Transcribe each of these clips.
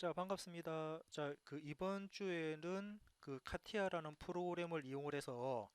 자, 반갑습니다. 자, 이번 주에는 카티아라는 프로그램을 이용을 해서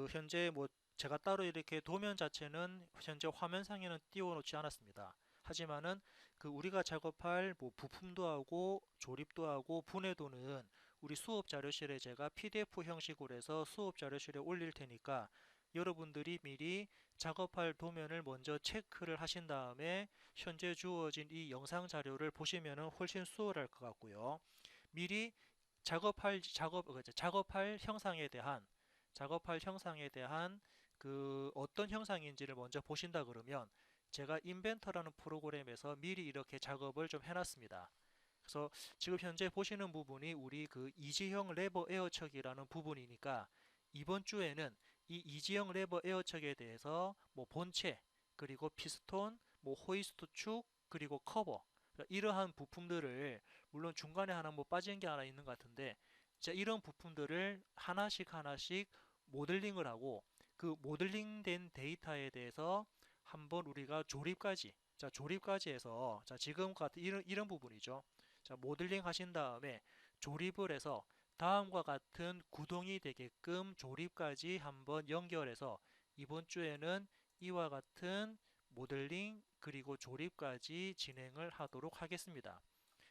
현재 제가 따로 이렇게 도면 자체는 현재 화면상에는 띄워놓지 않았습니다. 하지만은 우리가 작업할 부품도 하고 조립도 하고 분해도는 우리 수업 자료실에 제가 PDF 형식으로 해서 수업 자료실에 올릴 테니까 여러분들이 미리 작업할 도면을 먼저 체크를 하신 다음에 현재 주어진 이 영상 자료를 보시면 훨씬 수월할 것 같고요. 미리 작업할 형상에 대한 어떤 형상인지를 먼저 보신다 그러면 제가 인벤터라는 프로그램에서 미리 이렇게 작업을 좀 해놨습니다. 그래서 지금 현재 보시는 부분이 우리 이지형 레버 에어척이라는 부분이니까 이번 주에는 이 이지형 레버 에어척에 대해서 본체 그리고 피스톤, 호이스트 축 그리고 커버 이러한 부품들을 물론 중간에 하나 빠진 게 하나 있는 것 같은데 자, 이런 부품들을 하나씩 하나씩 모델링을 하고 그 모델링된 데이터에 대해서 한번 우리가 조립까지 해서 자, 지금 같은 이런 부분이죠. 자, 모델링 하신 다음에 조립을 해서 다음과 같은 구동이 되게끔 조립까지 한번 연결해서 이번 주에는 이와 같은 모델링 그리고 조립까지 진행을 하도록 하겠습니다.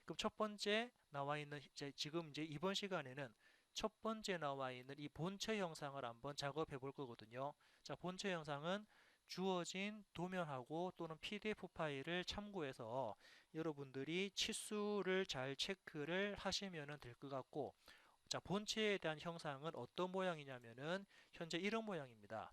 그럼 첫 번째 나와 있는 지금 이제 이번 시간에는 첫 번째 나와 있는 이 본체 형상을 한번 작업해 볼 거거든요. 자, 본체 형상은 주어진 도면하고 또는 PDF 파일을 참고해서 여러분들이 치수를 잘 체크를 하시면 될 것 같고, 자, 본체에 대한 형상은 어떤 모양이냐면은 현재 이런 모양입니다.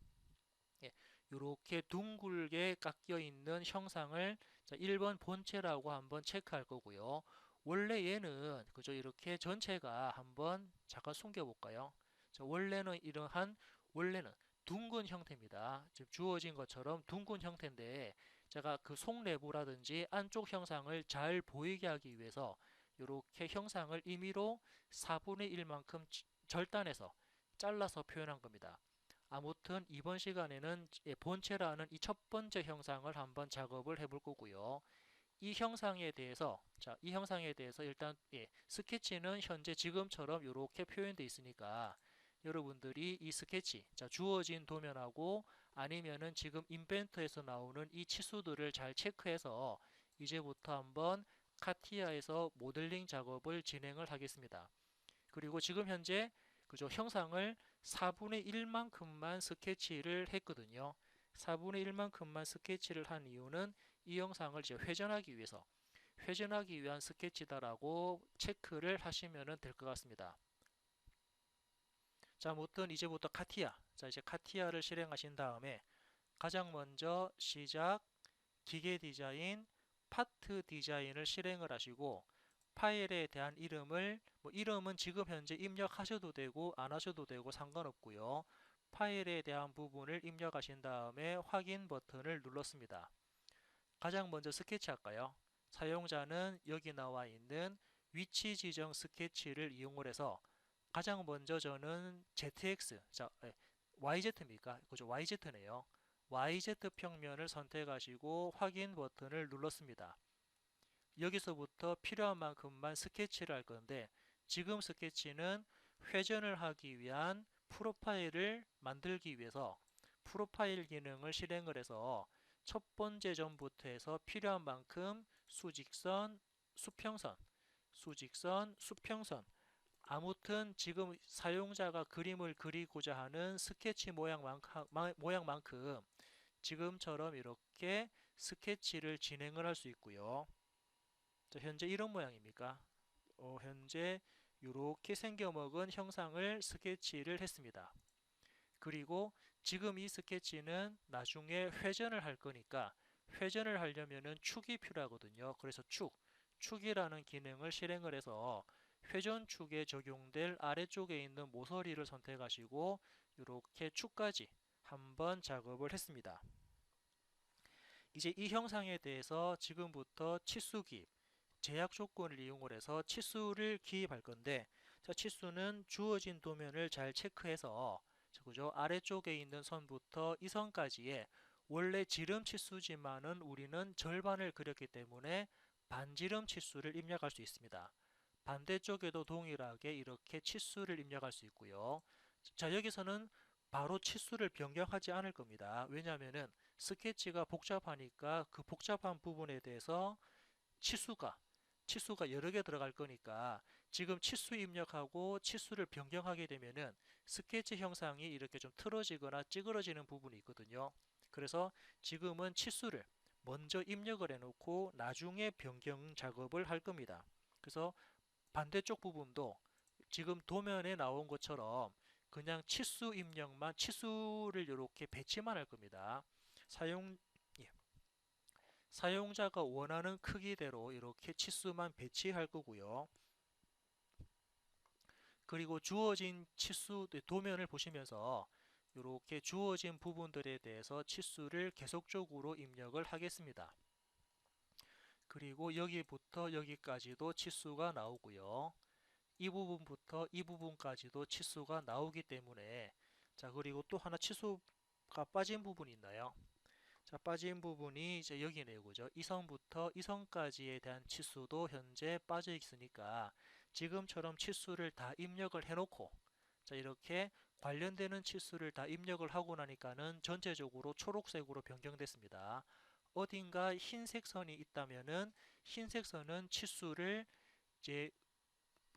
예, 이렇게 둥글게 깎여 있는 형상을 자, 1번 본체라고 한번 체크할 거고요. 원래 얘는 그죠? 이렇게 전체가 한번 잠깐 숨겨 볼까요? 자, 원래는 둥근 형태입니다. 지금 주어진 것처럼 둥근 형태인데 제가 속 내부라든지 안쪽 형상을 잘 보이게 하기 위해서 이렇게 형상을 임의로 4분의 1만큼 절단해서 잘라서 표현한 겁니다. 아무튼 이번 시간에는 본체라는 이 첫 번째 형상을 한번 작업을 해볼 거고요. 이 형상에 대해서 일단 스케치는 현재 지금처럼 이렇게 표현되어 있으니까 여러분들이 이 스케치, 자, 주어진 도면하고 아니면은 지금 인벤터에서 나오는 이 치수들을 잘 체크해서 이제부터 한번 카티아에서 모델링 작업을 진행을 하겠습니다. 그리고 지금 현재 그죠 형상을 4분의 1만큼만 스케치를 했거든요. 4분의 1만큼만 스케치를 한 이유는 이 영상을 이제 회전하기 위한 스케치다라고 체크를 하시면 될 것 같습니다. 자, 아무튼 이제부터 자, 이제 카티아를 실행하신 다음에 가장 먼저 시작, 기계 디자인, 파트 디자인을 실행을 하시고 파일에 대한 이름은 지금 현재 입력하셔도 되고 안 하셔도 되고 상관없고요. 파일에 대한 부분을 입력하신 다음에 확인 버튼을 눌렀습니다. 가장 먼저 스케치 할까요? 사용자는 여기 나와 있는 위치 지정 스케치를 이용을 해서 가장 먼저 저는 YZ입니까? 그죠? YZ네요. YZ 평면을 선택하시고 확인 버튼을 눌렀습니다. 여기서부터 필요한 만큼만 스케치를 할 건데 지금 스케치는 회전을 하기 위한 프로파일을 만들기 위해서 프로파일 기능을 실행을 해서 첫 번째 점부터 해서 필요한 만큼 수직선, 아무튼 지금 사용자가 그림을 그리고자 하는 스케치 모양만큼 지금처럼 이렇게 스케치를 진행을 할 수 있고요. 자, 현재 이런 모양입니까? 현재 이렇게 생겨먹은 형상을 스케치를 했습니다. 그리고 지금 이 스케치는 나중에 회전을 할 거니까 회전을 하려면은 축이 필요하거든요. 그래서 축이라는 기능을 실행을 해서 회전축에 적용될 아래쪽에 있는 모서리를 선택하시고 이렇게 축까지 한번 작업을 했습니다. 이제 이 형상에 대해서 지금부터 치수 기입, 제약 조건을 이용을 해서 치수를 기입할 건데 자, 치수는 주어진 도면을 잘 체크해서 그죠? 아래쪽에 있는 선부터 이 선까지의 원래 지름 치수지만은 우리는 절반을 그렸기 때문에 반지름 치수를 입력할 수 있습니다. 반대쪽에도 동일하게 이렇게 치수를 입력할 수 있고요. 자, 여기서는 바로 치수를 변경하지 않을 겁니다. 왜냐하면은 스케치가 복잡하니까 그 복잡한 부분에 대해서 치수가 치수가 여러 개 들어갈 거니까 지금 치수 입력하고 치수를 변경하게 되면은 스케치 형상이 이렇게 좀 틀어지거나 찌그러지는 부분이 있거든요. 그래서 지금은 치수를 먼저 입력을 해놓고 나중에 변경 작업을 할 겁니다. 그래서 반대쪽 부분도 지금 도면에 나온 것처럼 그냥 치수 입력만 치수를 이렇게 배치만 할 겁니다. 사용 예, 사용자가 원하는 크기대로 이렇게 치수만 배치할 거고요. 그리고 주어진 치수 도면을 보시면서 이렇게 주어진 부분들에 대해서 치수를 계속적으로 입력을 하겠습니다. 그리고 여기부터 여기까지도 치수가 나오고요. 이 부분부터 이 부분까지도 치수가 나오기 때문에 자, 그리고 또 하나 치수가 빠진 부분이 있나요? 자, 빠진 부분이 이제 여기네요. 그죠? 이 선부터 이 선까지에 대한 치수도 현재 빠져 있으니까 지금처럼 치수를 다 입력을 해놓고 자, 이렇게 관련되는 치수를 다 입력을 하고 나니까는 전체적으로 초록색으로 변경됐습니다. 어딘가 흰색 선이 있다면은 흰색 선은 치수를 이제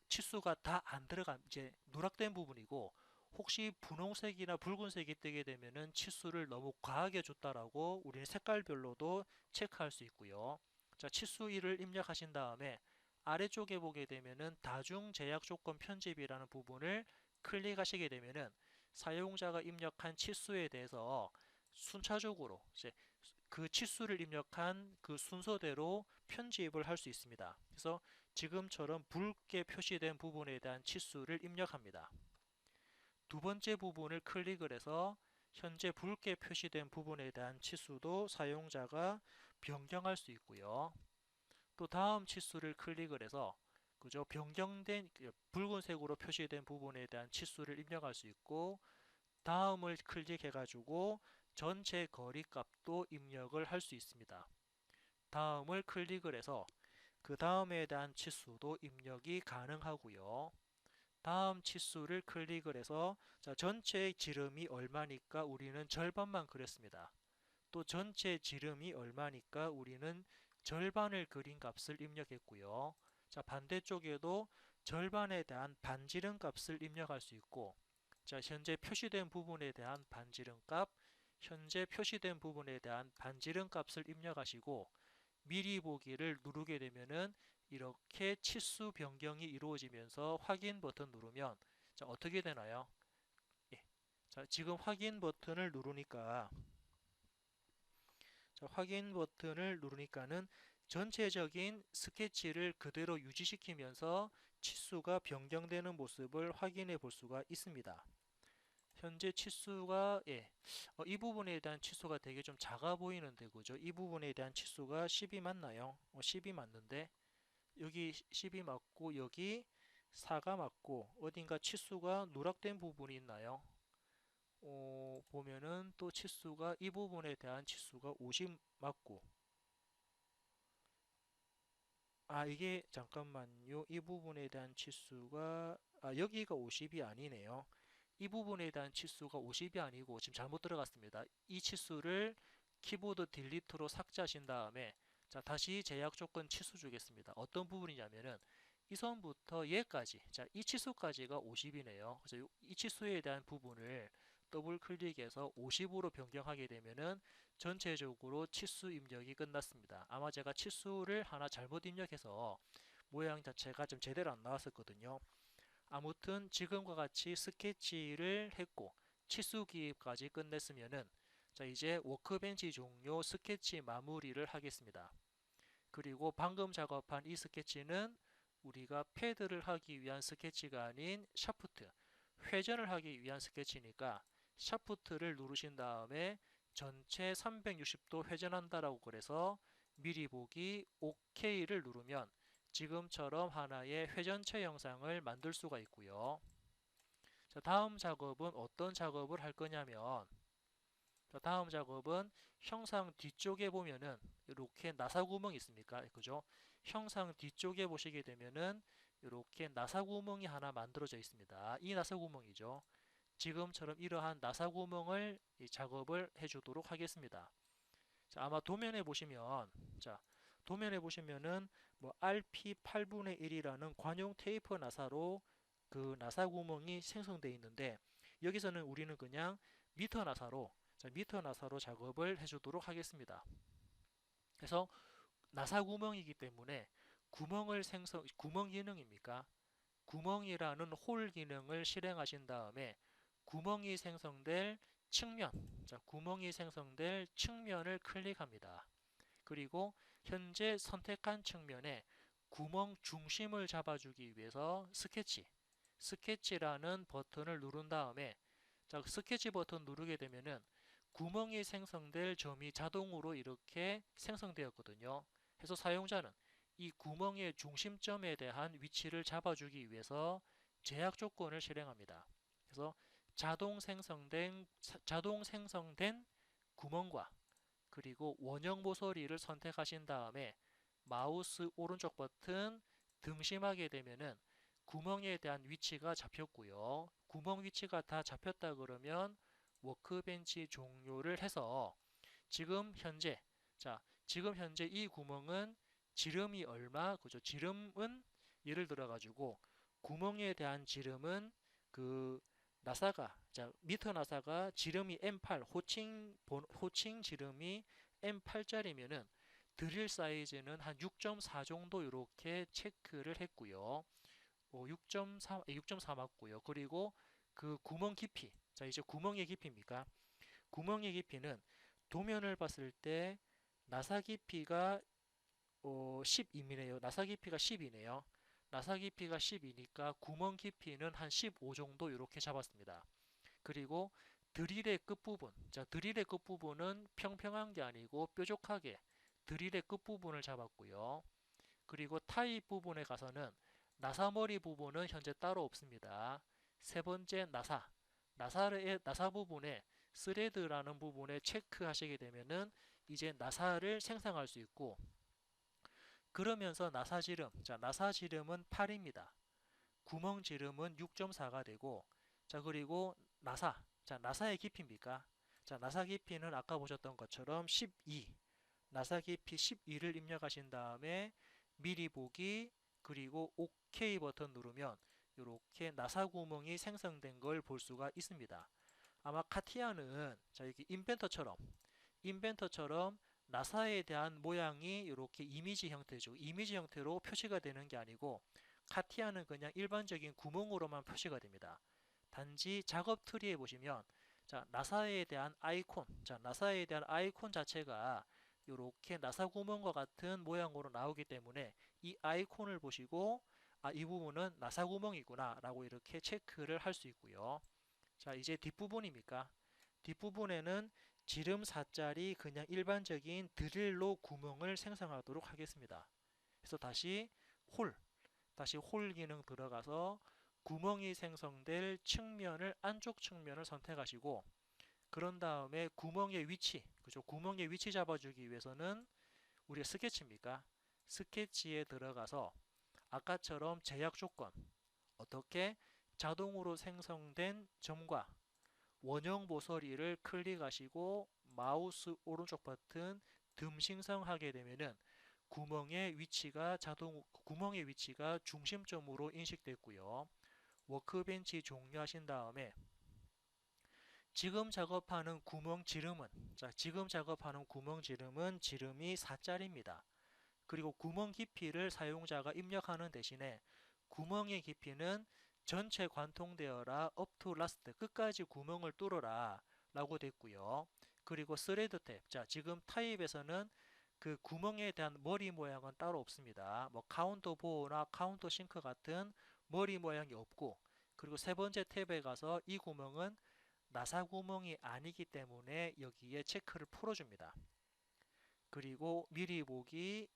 치수가 다 안 들어간 이제 누락된 부분이고 혹시 분홍색이나 붉은색이 뜨게 되면은 치수를 너무 과하게 줬다라고 우리는 색깔별로도 체크할 수 있고요. 자, 치수 1을 입력하신 다음에 아래쪽에 보게 되면은 다중 제약 조건 편집이라는 부분을 클릭하시게 되면은 사용자가 입력한 치수에 대해서 순차적으로 이제 그 치수를 입력한 그 순서대로 편집을 할 수 있습니다. 그래서 지금처럼 붉게 표시된 부분에 대한 치수를 입력합니다. 두 번째 부분을 클릭을 해서 현재 붉게 표시된 부분에 대한 치수도 사용자가 변경할 수 있고요. 또 다음 치수를 클릭을 해서 그죠? 변경된 붉은색으로 표시된 부분에 대한 치수를 입력할 수 있고 다음을 클릭해 가지고 전체 거리 값도 입력을 할 수 있습니다. 다음을 클릭을 해서 그 다음에 대한 치수도 입력이 가능하고요. 다음 치수를 클릭을 해서 자, 전체 지름이 얼마니까 우리는 절반만 그렸습니다. 또 전체 지름이 얼마니까 우리는 절반을 그린 값을 입력했고요. 자, 반대쪽에도 절반에 대한 반지름 값을 입력할 수 있고 자, 현재 표시된 부분에 대한 반지름 값, 현재 표시된 부분에 대한 반지름 값을 입력하시고 미리 보기를 누르게 되면은 이렇게 치수 변경이 이루어지면서 확인 버튼 누르면 자, 어떻게 되나요? 예. 자, 지금 확인 버튼을 누르니까 자, 확인 버튼을 누르니까는 전체적인 스케치를 그대로 유지시키면서 치수가 변경되는 모습을 확인해 볼 수가 있습니다. 현재 치수가 이 부분에 대한 치수가 되게 좀 작아 보이는데 그죠? 이 부분에 대한 치수가 10이 맞나요? 10이 맞는데 여기 10이 맞고 여기 4가 맞고 어딘가 치수가 누락된 부분이 있나요? 보면은 또 치수가 이 부분에 대한 치수가 50 맞고 이게 잠깐만요. 이 부분에 대한 치수가 여기가 50이 아니네요. 이 부분에 대한 치수가 50이 아니고 지금 잘못 들어갔습니다. 이 치수를 키보드 딜리트로 삭제하신 다음에 자, 다시 제약 조건 치수 주겠습니다. 어떤 부분이냐면은 이 선부터 얘까지 자, 이 치수까지가 50이네요. 그래서 이 치수에 대한 부분을 더블 클릭해서 50으로 변경하게 되면은 전체적으로 치수 입력이 끝났습니다. 아마 제가 치수를 하나 잘못 입력해서 모양 자체가 좀 제대로 안 나왔었거든요. 아무튼 지금과 같이 스케치를 했고 치수 기입까지 끝냈으면은 자, 이제 워크벤치 종료 스케치 마무리를 하겠습니다. 그리고 방금 작업한 이 스케치는 우리가 패드를 하기 위한 스케치가 아닌 샤프트, 회전을 하기 위한 스케치니까 샤프트를 누르신 다음에 전체 360도 회전한다라고 그래서 미리 보기 OK를 누르면 지금처럼 하나의 회전체 영상을 만들 수가 있고요. 자, 다음 작업은 어떤 작업을 할 거냐면 자, 다음 작업은 형상 뒤쪽에 보면은 이렇게 나사구멍이 있습니까? 그죠? 형상 뒤쪽에 보시게 되면은 이렇게 나사 구멍이 하나 만들어져 있습니다. 이 나사 구멍이죠. 지금처럼 이러한 나사 구멍을 작업을 해주도록 하겠습니다. 자, 아마 도면에 보시면, 자, 도면에 보시면은 뭐 RP 8분의 1이라는 관용 테이프 나사로 그 나사 구멍이 생성되어 있는데, 여기서는 우리는 그냥 미터 나사로, 자, 미터 나사로 작업을 해주도록 하겠습니다. 그래서 나사 구멍이기 때문에 구멍 기능입니까? 구멍이라는 홀 기능을 실행하신 다음에 구멍이 생성될 측면, 자, 구멍이 생성될 측면을 클릭합니다. 그리고 현재 선택한 측면에 구멍 중심을 잡아주기 위해서 스케치라는 버튼을 누른 다음에, 자, 스케치 버튼 누르게 되면은 구멍이 생성될 점이 자동으로 이렇게 생성되었거든요. 그래서 사용자는 이 구멍의 중심점에 대한 위치를 잡아주기 위해서 제약 조건을 실행합니다. 그래서 자동 생성된 구멍과 그리고 원형 모서리를 선택하신 다음에 마우스 오른쪽 버튼 등심하게 되면은 구멍에 대한 위치가 잡혔고요. 구멍 위치가 다 잡혔다 그러면 워크벤치 종료를 해서 지금 현재, 자, 지금 현재 이 구멍은 지름이 얼마? 그죠? 지름은 예를 들어 가지고 구멍에 대한 지름은 그 나사가, 자, 미터 나사가 지름이 M8, 호칭 지름이 M8짜리면은 드릴 사이즈는 한 6.4 정도 이렇게 체크를 했고요. 6.4 맞고요. 그리고 그 구멍 깊이, 자, 이제 구멍의 깊이입니까? 구멍의 깊이는 도면을 봤을 때 나사 깊이가 12미네요. 나사 깊이가 10이네요. 나사 깊이가 10이니까 구멍 깊이는 한 15 정도 이렇게 잡았습니다. 그리고 드릴의 끝부분, 자, 드릴의 끝부분은 평평한 게 아니고 뾰족하게 드릴의 끝부분을 잡았고요. 그리고 타입 부분에 가서는 나사머리 부분은 현재 따로 없습니다. 세 번째 나사 부분에 스레드라는 부분에 체크하시게 되면은 이제 나사를 생성할 수 있고, 그러면서 나사 지름, 자, 나사 지름은 8입니다. 구멍 지름은 6.4가 되고, 자, 그리고 자, 나사의 깊이입니까? 자, 나사 깊이는 아까 보셨던 것처럼 12, 나사 깊이 12를 입력하신 다음에 미리 보기, 그리고 OK 버튼 누르면 이렇게 나사 구멍이 생성된 걸 볼 수가 있습니다. 아마 카티아는, 자, 여기 인벤터처럼 나사에 대한 모양이 이렇게 이미지 형태죠. 이미지 형태로 표시가 되는 게 아니고 카티아는 그냥 일반적인 구멍으로만 표시가 됩니다. 단지 작업 트리에 보시면, 자, 나사에 대한 아이콘 자체가 이렇게 나사 구멍과 같은 모양으로 나오기 때문에 이 아이콘을 보시고 이 부분은 나사 구멍이구나 라고 이렇게 체크를 할 수 있고요. 자, 이제 뒷부분입니까? 뒷부분에는 지름 4짜리 그냥 일반적인 드릴로 구멍을 생성하도록 하겠습니다. 그래서 다시 홀 기능 들어가서 구멍이 생성될 안쪽 측면을 선택하시고, 그런 다음에 구멍의 위치, 그죠? 구멍의 위치 잡아주기 위해서는 우리가 스케치에 들어가서 아까처럼 제약 조건, 어떻게 자동으로 생성된 점과 원형 모서리를 클릭하시고 마우스 오른쪽 버튼 듬신성하게 되면은 구멍의 위치가 중심점으로 인식됐고요. 워크벤치 종료하신 다음에 지금 작업하는 구멍 지름은 지름이 4짜리입니다. 그리고 구멍 깊이를 사용자가 입력하는 대신에 구멍의 깊이는 전체 관통되어라 up to last, 끝까지 구멍을 뚫어라 라고 됐고요. 그리고 스레드 탭, 자, 지금 타입에서는 그 구멍에 대한 머리 모양은 따로 없습니다. 뭐 카운터 보어나 카운터 싱크 같은 머리 모양이 없고, 그리고 세 번째 탭에 가서 이 구멍은 나사 구멍이 아니기 때문에 여기에 체크를 풀어줍니다. 그리고 미리 보기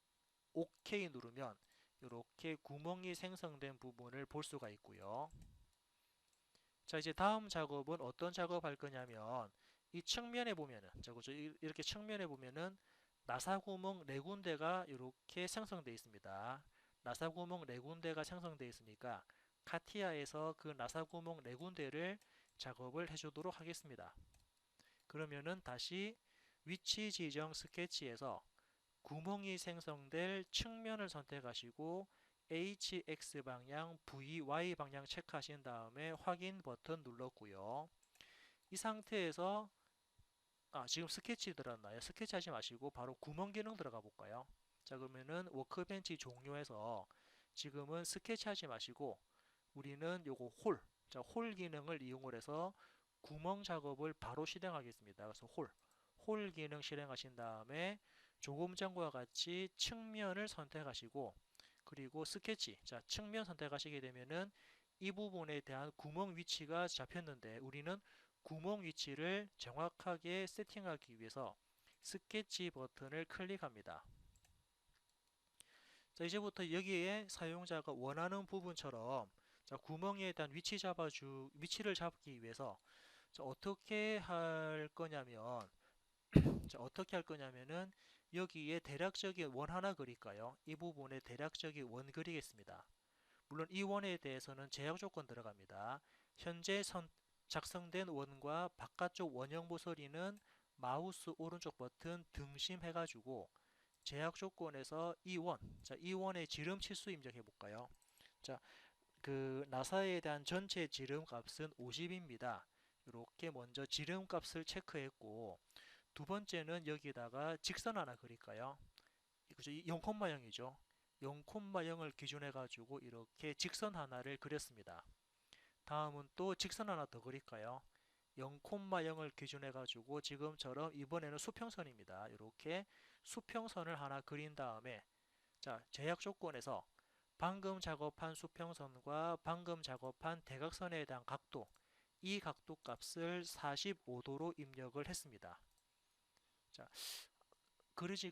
OK 누르면 이렇게 구멍이 생성된 부분을 볼 수가 있고요. 자, 이제 다음 작업은 어떤 작업할 거냐면 이 측면에 보면은, 자, 그죠? 이렇게 측면에 보면은 나사 구멍 네 군데가 이렇게 생성되어 있습니다. 나사 구멍 네 군데가 생성되어 있으니까 카티아에서 그 나사 구멍 네 군데를 작업을 해주도록 하겠습니다. 그러면은 다시 위치 지정 스케치에서 구멍이 생성될 측면을 선택하시고 HX 방향, VY 방향 체크하신 다음에 확인 버튼 눌렀고요. 이 상태에서 지금 스케치 들었나요? 스케치 하지 마시고 바로 구멍 기능 들어가 볼까요? 자, 그러면은 워크벤치 종료해서 지금은 스케치 하지 마시고 우리는 요거 자, 홀 기능을 이용을 해서 구멍 작업을 바로 실행하겠습니다. 그래서 홀 기능 실행하신 다음에 조금 전과 같이 측면을 선택하시고 그리고 스케치, 자, 측면 선택하시게 되면은 이 부분에 대한 구멍 위치가 잡혔는데 우리는 구멍 위치를 정확하게 세팅하기 위해서 스케치 버튼을 클릭합니다. 자, 이제부터 여기에 사용자가 원하는 부분처럼 자, 구멍에 대한 위치를 잡기 위해서 자, 어떻게 할 거냐면은 여기에 대략적인 원 하나 그릴까요? 이 부분에 대략적인 원 그리겠습니다. 물론 이 원에 대해서는 제약 조건 들어갑니다. 현재 작성된 원과 바깥쪽 원형 모서리는 마우스 오른쪽 버튼 등심 해가지고 제약 조건에서 자, 이 원의 지름 치수 입력해 볼까요? 자, 그 나사에 대한 전체 지름 값은 50입니다. 이렇게 먼저 지름 값을 체크했고 두 번째는 여기다가 직선 하나 그릴까요? 그죠? 0콤마형이죠. 0콤마형을 기준해 가지고 이렇게 직선 하나를 그렸습니다. 다음은 또 직선 하나 더 그릴까요? 0콤마형을 기준해 가지고 지금처럼 이번에는 수평선입니다. 이렇게 수평선을 하나 그린 다음에 자, 제약 조건에서 방금 작업한 수평선과 방금 작업한 대각선에 대한 각도, 이 각도 값을 45도로 입력을 했습니다. 자,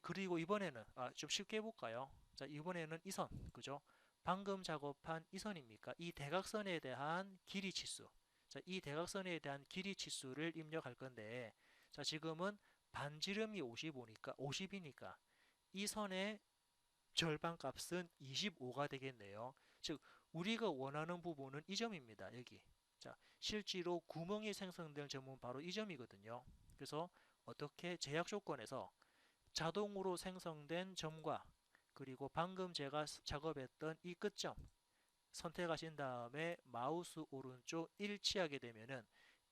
그리고 이번에는 좀 쉽게 해볼까요? 자, 이번에는 이 선, 그죠? 방금 작업한 이 선입니까? 이 대각선에 대한 길이 치수. 자, 이 대각선에 대한 길이 치수를 입력할 건데, 자, 지금은 반지름이 50이니까 이 선의 절반 값은 25가 되겠네요. 즉, 우리가 원하는 부분은 이 점입니다. 여기. 자, 실제로 구멍이 생성될 점은 바로 이 점이거든요. 그래서 어떻게 제약 조건에서 자동으로 생성된 점과 그리고 방금 제가 작업했던 이 끝점 선택하신 다음에 마우스 오른쪽 일치하게 되면은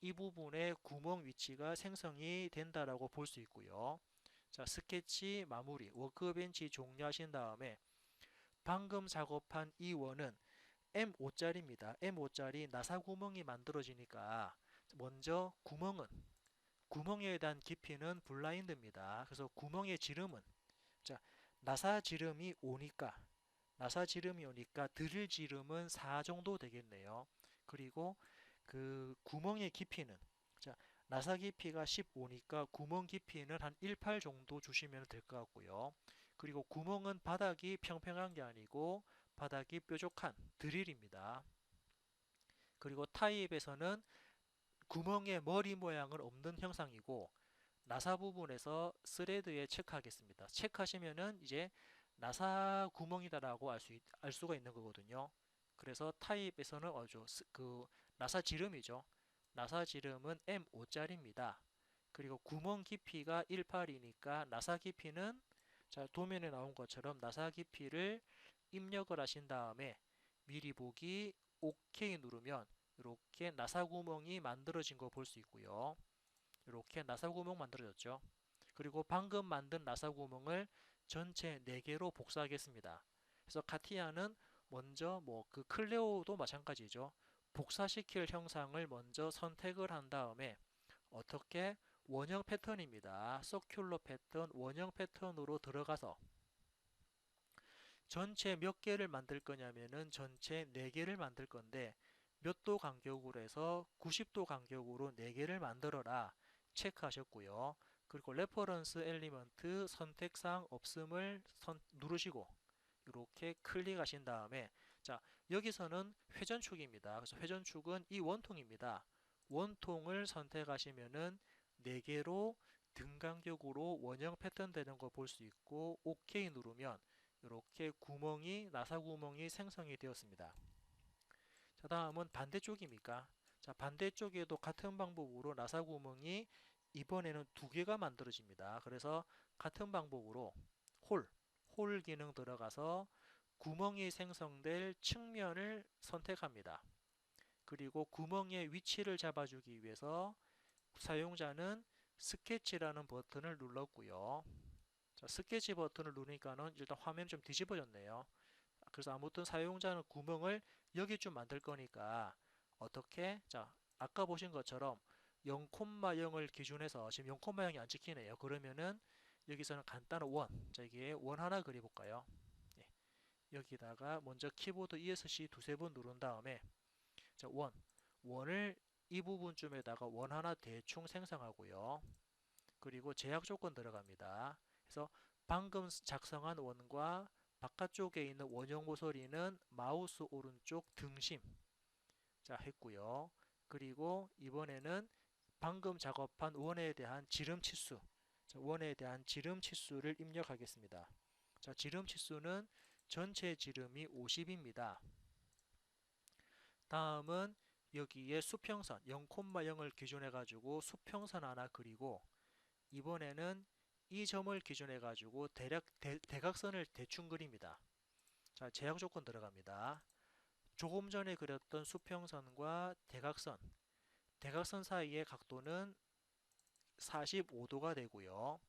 이 부분의 구멍 위치가 생성이 된다라고 볼 수 있고요. 자, 스케치 마무리, 워크벤치 종료하신 다음에 방금 작업한 이 원은 M5짜리입니다. M5짜리 나사 구멍이 만들어지니까 먼저 구멍에 대한 깊이는 블라인드입니다. 그래서 구멍의 지름은 자, 나사 지름이 오니까 드릴 지름은 4 정도 되겠네요. 그리고 그 구멍의 깊이는 자, 나사 깊이가 15니까 구멍 깊이는 한 18 정도 주시면 될 것 같고요. 그리고 구멍은 바닥이 평평한 게 아니고 바닥이 뾰족한 드릴입니다. 그리고 타입에서는 구멍의 머리 모양은 없는 형상이고 나사 부분에서 스레드에 체크하겠습니다. 체크하시면은 이제 나사 구멍이다라고 알 수가 있는 거거든요. 그래서 타입에서는 그 나사 지름이죠. 나사 지름은 M5짜리입니다. 그리고 구멍 깊이가 18이니까 나사 깊이는 자, 도면에 나온 것처럼 나사 깊이를 입력을 하신 다음에 미리 보기 OK 누르면 이렇게 나사 구멍이 만들어진 거 볼 수 있고요. 이렇게 나사 구멍 만들어졌죠. 그리고 방금 만든 나사 구멍을 전체 4개로 복사하겠습니다. 그래서 카티아는 먼저 그 클레오도 마찬가지죠. 복사시킬 형상을 먼저 선택을 한 다음에 어떻게 원형 패턴입니다. 서큘러 패턴, 원형 패턴으로 들어가서 전체 몇 개를 만들 거냐면은 전체 4개를 만들 건데 몇 도 간격으로 해서 90도 간격으로 4개를 만들어라 체크하셨고요. 그리고 레퍼런스 엘리먼트 선택사항 없음을 누르시고 이렇게 클릭하신 다음에 자, 여기서는 회전축입니다. 그래서 회전축은 이 원통입니다. 원통을 선택하시면은 4개로 등 간격으로 원형 패턴 되는 거 볼 수 있고 OK 누르면 이렇게 구멍이 나사 구멍이 생성이 되었습니다. 자, 다음은 반대쪽입니까? 자, 반대쪽에도 같은 방법으로 나사 구멍이 이번에는 두 개가 만들어집니다. 그래서 같은 방법으로 홀, 홀 기능 들어가서 구멍이 생성될 측면을 선택합니다. 그리고 구멍의 위치를 잡아주기 위해서 사용자는 스케치라는 버튼을 눌렀고요. 자, 스케치 버튼을 누르니까는 일단 화면이 좀 뒤집어졌네요. 그래서 아무튼 사용자는 구멍을 여기쯤 만들 거니까 어떻게? 자, 아까 보신 것처럼 0,0을 기준해서 지금 0,0이 안 찍히네요. 그러면은 여기서는 간단한 원, 자, 여기에 원 하나 그려볼까요? 예, 여기다가 먼저 키보드 ESC 두세 번 누른 다음에 자, 원을 이 부분쯤에다가 원 하나 대충 생성하고요. 그리고 제약 조건 들어갑니다. 그래서 방금 작성한 원과 바깥쪽에 있는 원형 모서리는 마우스 오른쪽 등심 자 했고요. 그리고 이번에는 방금 작업한 원에 대한 지름 치수 자, 원에 대한 지름 치수를 입력하겠습니다. 자, 지름 치수는 전체 지름이 50입니다. 다음은 여기에 수평선 0,0을 기준해 가지고 수평선 하나 그리고 이번에는 이 점을 기준해 가지고 대각선을 대충 그립니다. 자, 제약 조건 들어갑니다. 조금 전에 그렸던 수평선과 대각선 사이의 각도는 45도가 되고요.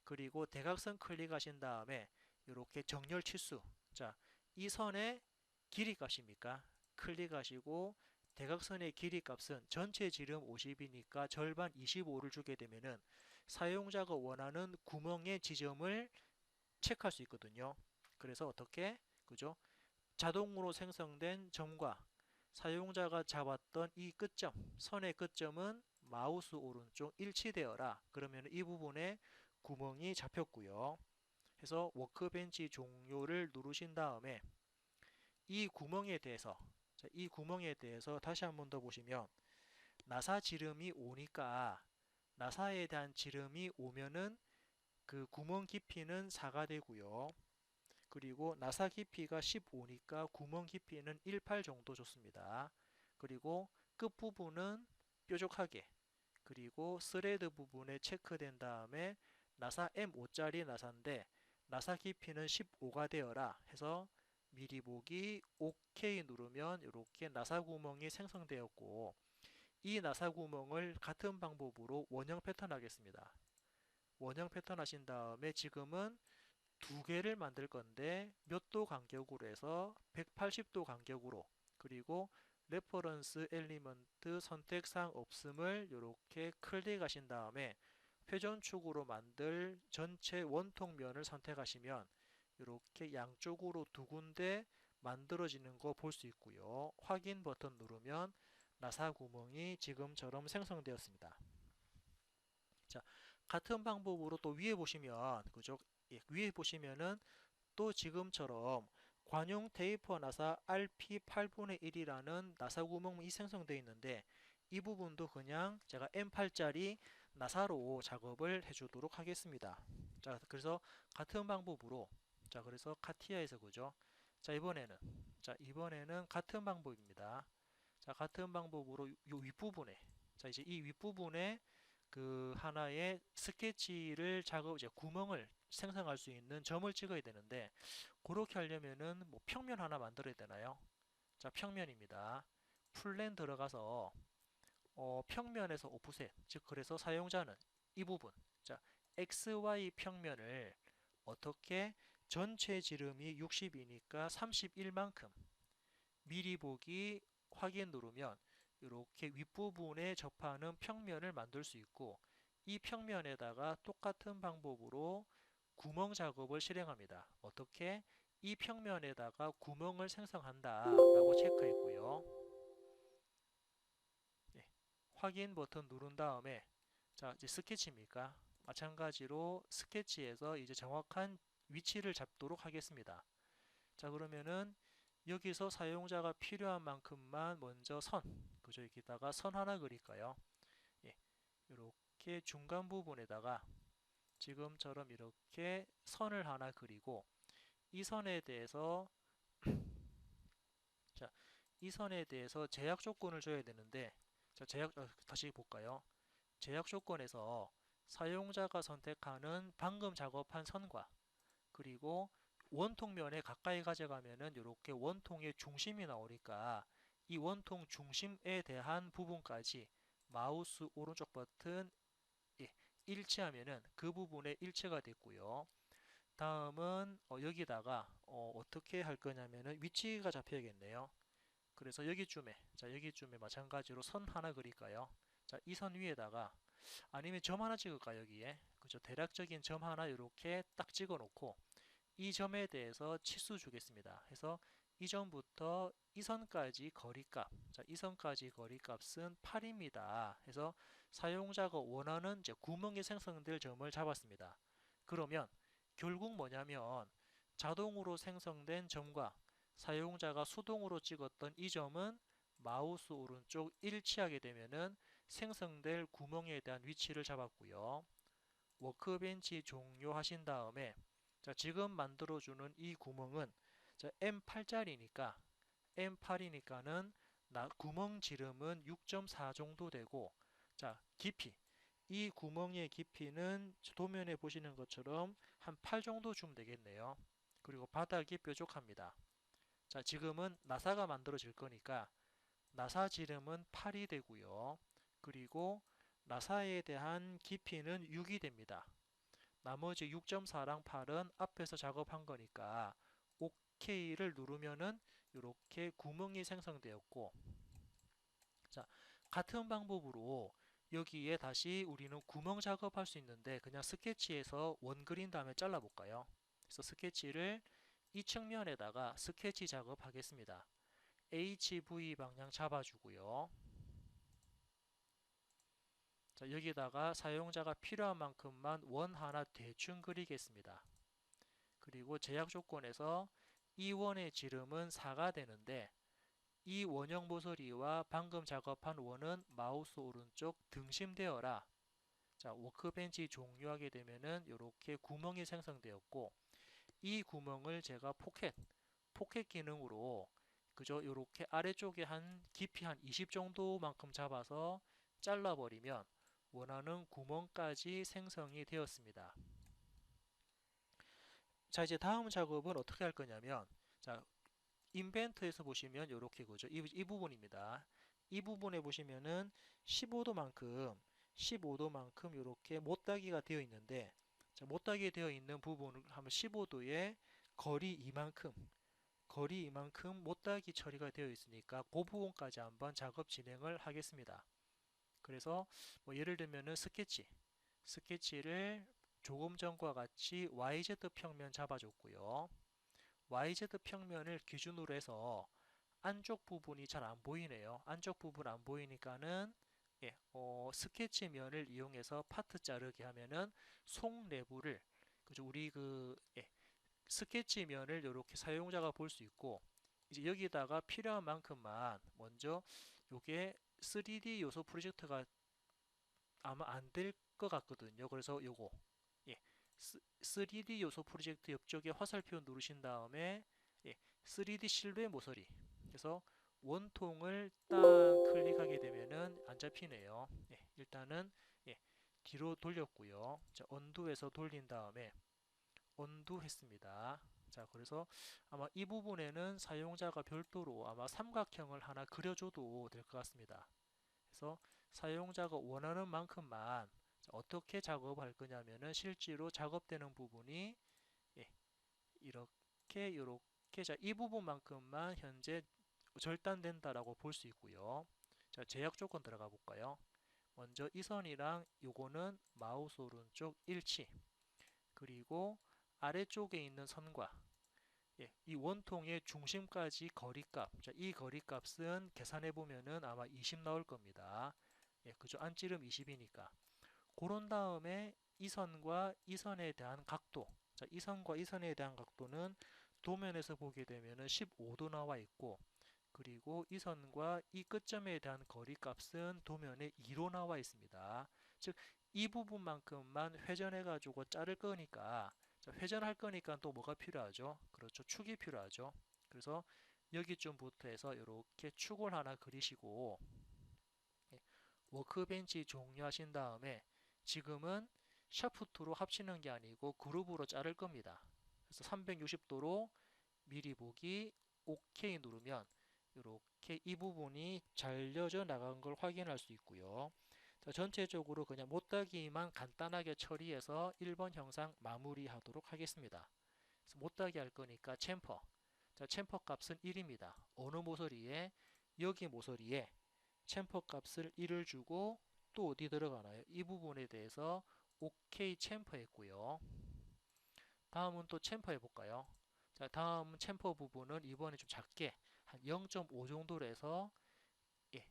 그리고 대각선 클릭하신 다음에 이렇게 정렬 치수 자, 이 선의 길이 값입니까? 클릭하시고 대각선의 길이 값은 전체 지름 50이니까 절반 25를 주게 되면은 사용자가 원하는 구멍의 지점을 체크할 수 있거든요. 그래서 어떻게? 그죠? 자동으로 생성된 점과 사용자가 잡았던 이 끝점, 선의 끝점은 마우스 오른쪽 일치되어라. 그러면 이 부분에 구멍이 잡혔고요. 해서 워크벤치 종료를 누르신 다음에 이 구멍에 대해서 이 구멍에 대해서 다시 한번 더 보시면 나사 지름이 5니까 나사에 대한 지름이 5면은 그 구멍 깊이는 4가 되고요. 그리고 나사 깊이가 15니까 구멍 깊이는 18 정도 줬습니다. 그리고 끝부분은 뾰족하게 그리고 스레드 부분에 체크된 다음에 나사 M5짜리 나사인데 나사 깊이는 15가 되어라 해서 미리 보기 OK 누르면 이렇게 나사 구멍이 생성되었고 이 나사 구멍을 같은 방법으로 원형 패턴 하겠습니다. 원형 패턴 하신 다음에 지금은 두 개를 만들 건데 몇 도 간격으로 해서 180도 간격으로 그리고 레퍼런스 엘리먼트 선택사항 없음을 이렇게 클릭하신 다음에 회전축으로 만들 전체 원통면을 선택하시면 이렇게 양쪽으로 두 군데 만들어지는 거 볼 수 있고요. 확인 버튼 누르면 나사 구멍이 지금처럼 생성되었습니다. 자, 같은 방법으로 또 위에 보시면 그죠? 예, 위에 보시면은 또 지금처럼 관용 테이퍼 나사 RP 8분의 1이라는 나사 구멍이 생성되어 있는데 이 부분도 그냥 제가 M8짜리 나사로 작업을 해주도록 하겠습니다. 자, 그래서 같은 방법으로 자, 그래서 카티아에서 그죠? 이번에는 같은 방법입니다. 자, 같은 방법으로 이 윗부분에 자, 이제 이 윗부분에 그 하나의 스케치를 이제 구멍을 생성할 수 있는 점을 찍어야 되는데 그렇게 하려면은 뭐 평면 하나 만들어야 되나요? 자, 평면입니다. 플랜 들어가서 평면에서 오프셋 즉 그래서 사용자는 이 부분 자 XY 평면을 어떻게 전체 지름이 60이니까 31만큼 미리 보기 확인 누르면 이렇게 윗부분에 접하는 평면을 만들 수 있고 이 평면에다가 똑같은 방법으로 구멍 작업을 실행합니다. 어떻게? 이 평면에다가 구멍을 생성한다 라고 체크했고요. 예, 확인 버튼 누른 다음에 자 이제 스케치입니까? 마찬가지로 스케치에서 이제 정확한 위치를 잡도록 하겠습니다. 자 그러면은 여기서 사용자가 필요한 만큼만 먼저 그죠? 여기다가 선 하나 그릴까요? 예, 이렇게 이렇게 중간 부분에다가 지금처럼 이렇게 선을 하나 그리고 이 선에 대해서 자, 이 선에 대해서 제약 조건을 줘야 되는데 자, 다시 볼까요? 제약 조건에서 사용자가 선택하는 방금 작업한 선과 그리고 원통면에 가까이 가져가면은 이렇게 원통의 중심이 나오니까 이 원통 중심에 대한 부분까지 마우스 오른쪽 버튼 일치하면은 그 부분에 일치가 됐고요. 다음은 여기다가 어떻게 할 거냐면은 위치가 잡혀야겠네요. 그래서 여기쯤에 마찬가지로 선 하나 그릴까요? 자, 이 선 위에다가 아니면 점 하나 찍을까 여기에 그죠? 대략적인 점 하나 이렇게 딱 찍어 놓고 이 점에 대해서 치수 주겠습니다. 해서 이 점부터 이 선까지 거리값, 자, 이 선까지 거리값은 8입니다. 해서 사용자가 원하는 이제 구멍이 생성될 점을 잡았습니다. 그러면 결국 뭐냐면 자동으로 생성된 점과 사용자가 수동으로 찍었던 이 점은 마우스 오른쪽 일치하게 되면은 생성될 구멍에 대한 위치를 잡았고요. 워크벤치 종료하신 다음에 자, 지금 만들어주는 이 구멍은 M8짜리니까 M8이니까는 구멍 지름은 6.4 정도 되고 자, 깊이 이 구멍의 깊이는 도면에 보시는 것처럼 한 8 정도 주면 되겠네요. 그리고 바닥이 뾰족합니다. 자, 지금은 나사가 만들어질 거니까 나사 지름은 8이 되고요. 그리고 나사에 대한 깊이는 6이 됩니다. 나머지 6.4랑 8은 앞에서 작업한 거니까 OK를 누르면은 이렇게 구멍이 생성되었고 자, 같은 방법으로 여기에 다시 우리는 구멍 작업할 수 있는데 그냥 스케치에서 원 그린 다음에 잘라 볼까요? 그래서 스케치를 이 측면에다가 스케치 작업하겠습니다. HV 방향 잡아주고요. 자, 여기다가 사용자가 필요한 만큼만 원 하나 대충 그리겠습니다. 그리고 제약 조건에서 이 원의 지름은 4가 되는데 이 원형 모서리와 방금 작업한 원은 마우스 오른쪽 등심되어라. 자, 워크벤치 종료하게 되면은 이렇게 구멍이 생성되었고 이 구멍을 제가 포켓 기능으로 그저 이렇게 아래쪽에 한 깊이 한 20 정도만큼 잡아서 잘라버리면 원하는 구멍까지 생성이 되었습니다. 자, 이제 다음 작업은 어떻게 할 거냐면 자, 인벤트에서 보시면 이렇게 그죠? 이 부분입니다. 이 부분에 보시면은 15도만큼 이렇게 못따기가 되어 있는데 자, 못따기 되어 있는 부분을 하면 15도에 거리 이만큼 못따기 처리가 되어 있으니까 그 부분까지 한번 작업 진행을 하겠습니다. 그래서 뭐 예를 들면은 스케치를 조금 전과 같이 YZ 평면 잡아줬고요. YZ 평면을 기준으로 해서 안쪽 부분이 잘 안 보이네요. 안쪽 부분 안 보이니까는 스케치면을 이용해서 파트 자르기 하면은 속 내부를 그죠? 우리 스케치면을 이렇게 사용자가 볼 수 있고 이제 여기다가 필요한 만큼만 먼저 요게 3D 요소 프로젝트가 아마 안 될 것 같거든요. 그래서 요거 예, 3D 요소 프로젝트 옆쪽에 화살표 누르신 다음에 3D 실루엣 모서리 그래서 원통을 딱 클릭하게 되면은 안 잡히네요. 일단은 뒤로 돌렸고요. 자, 언두해서 돌린 다음에 언두 했습니다. 자, 그래서 아마 이 부분에는 사용자가 별도로 아마 삼각형을 하나 그려줘도 될 것 같습니다. 그래서 사용자가 원하는 만큼만 어떻게 작업할 거냐면은 실제로 작업되는 부분이 이렇게 자, 이 부분만큼만 현재 절단된다라고 볼 수 있고요. 자, 제약 조건 들어가 볼까요? 먼저 이 선이랑 요거는 마우스 오른쪽 일치 그리고 아래쪽에 있는 선과 이 원통의 중심까지 거리값 자, 이 거리값은 계산해 보면은 아마 20 나올 겁니다. 그죠? 안찌름 20이니까 그런 다음에 이 선과 이 선에 대한 각도 자, 이 선과 이 선에 대한 각도는 도면에서 보게 되면은 15도 나와 있고 그리고 이 선과 이 끝점에 대한 거리 값은 도면에 2로 나와 있습니다. 즉 이 부분만큼만 회전해 가지고 자를 거니까, 자, 회전할 거니까 또 뭐가 필요하죠? 그렇죠. 축이 필요하죠. 그래서 여기쯤부터 해서 이렇게 축을 하나 그리시고, 예, 워크벤치 종료하신 다음에 지금은 샤프트로 합치는 게 아니고 그룹으로 자를 겁니다. 그래서 360도로 미리 보기 OK 누르면 이렇게 이 부분이 잘려져 나간 걸 확인할 수 있고요. 자, 전체적으로 그냥 못따기만 간단하게 처리해서 1번 형상 마무리하도록 하겠습니다. 그래서 못따기 할 거니까 챔퍼. 자, 챔퍼 값은 1입니다. 어느 모서리에? 여기 모서리에 챔퍼 값을 1을 주고 또 어디 들어가나요? 이 부분에 대해서 OK 챔퍼 했고요. 다음은 또 챔퍼 해볼까요? 자, 다음 챔퍼 부분은 이번에 좀 작게 한 0.5 정도로 해서, 예,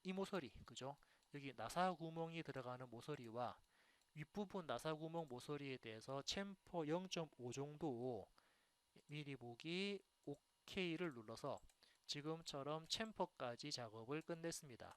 이 모서리, 그죠? 여기 나사 구멍이 들어가는 모서리와 윗부분 나사 구멍 모서리에 대해서 챔퍼 0.5 정도 미리 보기 OK를 눌러서 지금처럼 챔퍼까지 작업을 끝냈습니다.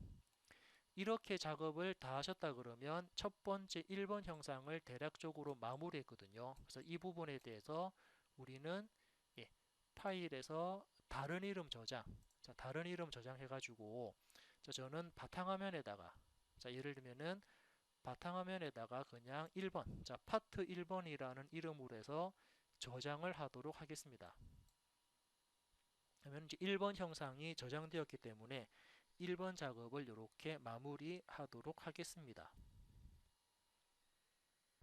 이렇게 작업을 다 하셨다 그러면 첫 번째 1번 형상을 대략적으로 마무리했거든요. 그래서 이 부분에 대해서 우리는, 예, 파일에서 다른 이름 저장, 자, 다른 이름 저장해가지고, 자, 저는 바탕화면에다가, 자, 예를 들면은 바탕화면에다가 그냥 1번, 자, 파트 1번이라는 이름으로 해서 저장을 하도록 하겠습니다. 그러면 이제 1번 형상이 저장되었기 때문에 1번 작업을 이렇게 마무리하도록 하겠습니다.